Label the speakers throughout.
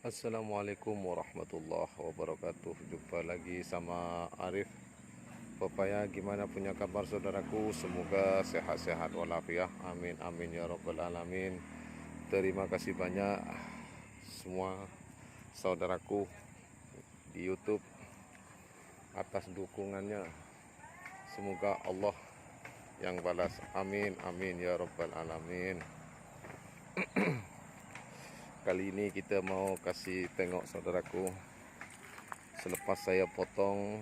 Speaker 1: Assalamualaikum warahmatullahi wabarakatuh. Jumpa lagi sama Arif Pepaya. Gimana punya kabar saudaraku? Semoga sehat-sehat walafiat. Amin amin ya rabbal alamin. Terima kasih banyak semua saudaraku di YouTube atas dukungannya. Semoga Allah yang balas. Amin amin ya rabbal alamin. Kali ini kita mau kasih tengok saudaraku, selepas saya potong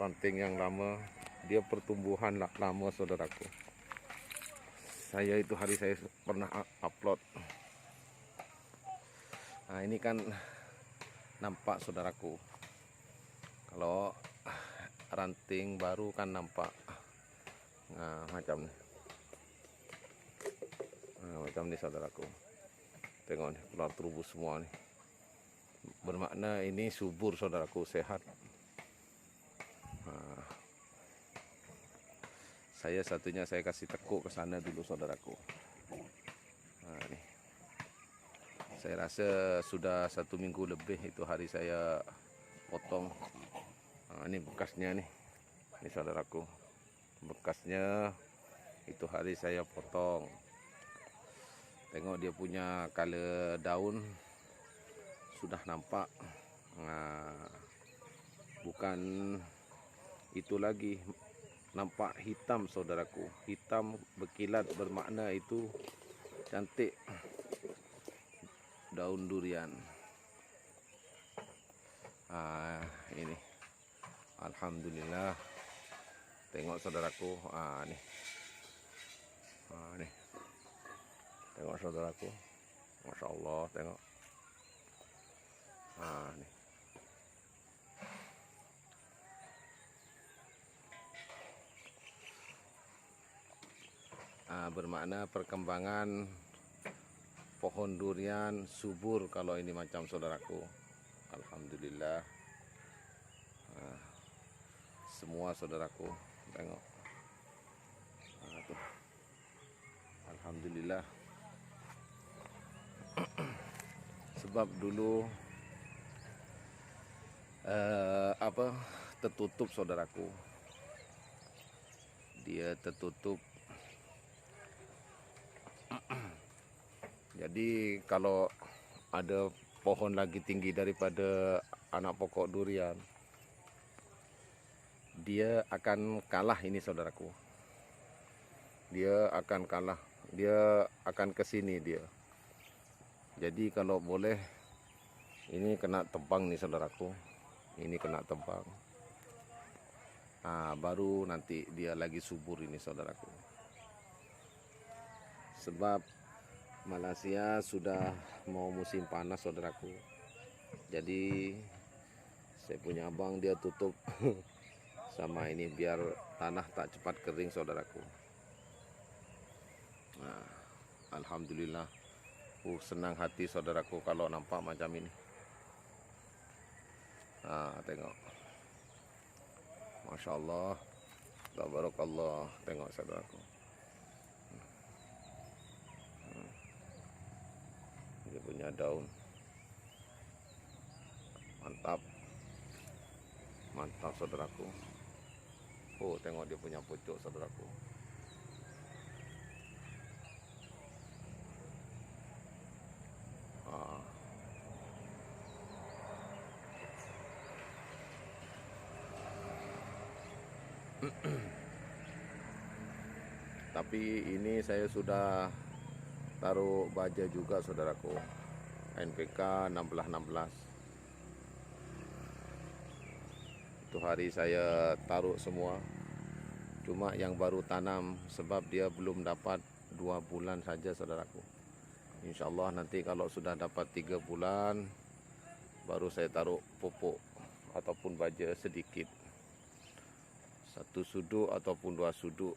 Speaker 1: ranting yang lama, dia pertumbuhan lama saudaraku. Saya itu hari saya pernah upload. Nah ini kan nampak saudaraku, kalau ranting baru kan nampak macam ni. Macam ni saudaraku. Tengok ni, keluar terubus semua ni. Bermakna ini subur saudaraku, sehat. Saya satunya saya kasih tekuk ke sana dulu saudaraku. Ni. Saya rasa sudah 1 minggu lebih itu hari saya potong. Ini bekasnya nih. Ini saudaraku. Bekasnya itu hari saya potong. Tengok dia punya color daun sudah nampak. Bukan itu lagi, nampak hitam saudaraku. Hitam berkilat, bermakna itu cantik daun durian. Ini alhamdulillah. Tengok saudaraku. Nih. Nih. Tengok saudaraku. Masya Allah, tengok. Nih. Bermakna perkembangan pohon durian subur kalau ini macam saudaraku. Alhamdulillah. Semua saudaraku, tengok. Tuh. Alhamdulillah. Sebab dulu tertutup saudaraku. Dia tertutup. Jadi kalau ada pohon lagi tinggi daripada anak pokok durian, dia akan kalah ini saudaraku. Dia akan kalah. Dia akan ke sini dia. Jadi kalau boleh, ini kena tebang nih saudaraku. Ini kena tebang. Baru nanti dia lagi subur ini saudaraku. Sebab Malaysia sudah mau musim panas saudaraku. Jadi saya punya abang dia tutup sama ini biar tanah tak cepat kering saudaraku. Alhamdulillah. Senang hati saudaraku kalau nampak macam ini. Tengok. Masya Allah. Tabarakallah. Tengok saudaraku. Dia punya daun. Mantap. Mantap saudaraku. Tengok dia punya pucuk saudaraku. Tapi ini saya sudah taruh baja juga saudaraku. NPK 1616. Itu hari saya taruh semua. Cuma yang baru tanam, sebab dia belum dapat 2 bulan saja saudaraku. InsyaAllah nanti kalau sudah dapat 3 bulan, baru saya taruh pupuk ataupun baja sedikit. 1 suduk ataupun 2 suduk.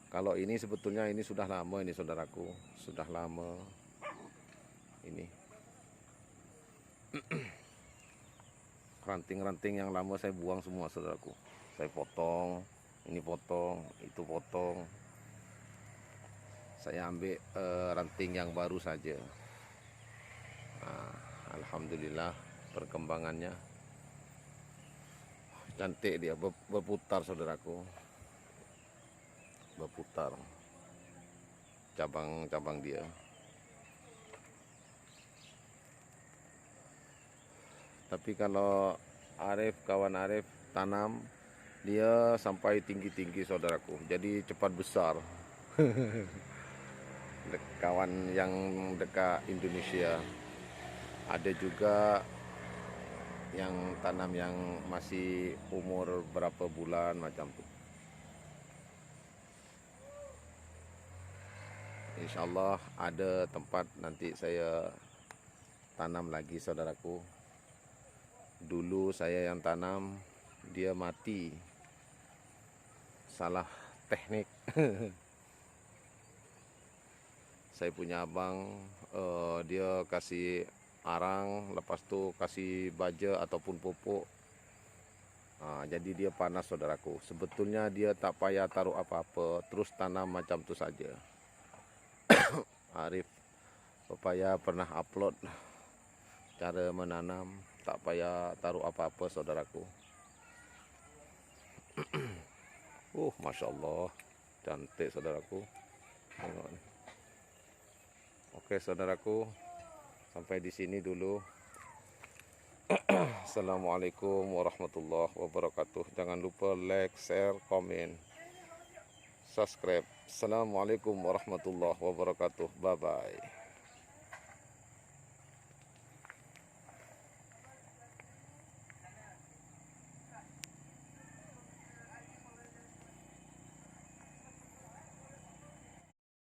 Speaker 1: Kalau ini sebetulnya ini sudah lama ini saudaraku. Sudah lama. Ini. Ranting-ranting yang lama saya buang semua saudaraku. Saya potong. Ini potong. Itu potong. Saya ambil ranting yang baru saja. Alhamdulillah perkembangannya cantik, dia berputar saudaraku, berputar cabang-cabang dia. Tapi kalau kawan Arif tanam, dia sampai tinggi-tinggi saudaraku, jadi cepat besar. Kawan yang dekat Indonesia ada juga yang tanam yang masih umur berapa bulan macam tu. InsyaAllah ada tempat nanti saya tanam lagi saudaraku. Dulu saya yang tanam, dia mati, salah teknik. Saya punya abang, dia kasih arang, lepas tu kasih baja ataupun pupuk. Jadi dia panas saudaraku. Sebetulnya dia tak payah taruh apa-apa, terus tanam macam tu saja. Arif Pepaya pernah upload cara menanam, tak payah taruh apa-apa saudaraku. Masya Allah, cantik saudaraku. Tengok ni. Oke saudaraku, sampai di sini dulu. Assalamualaikum warahmatullahi wabarakatuh. Jangan lupa like, share, komen, subscribe. Assalamualaikum warahmatullahi wabarakatuh. Bye bye.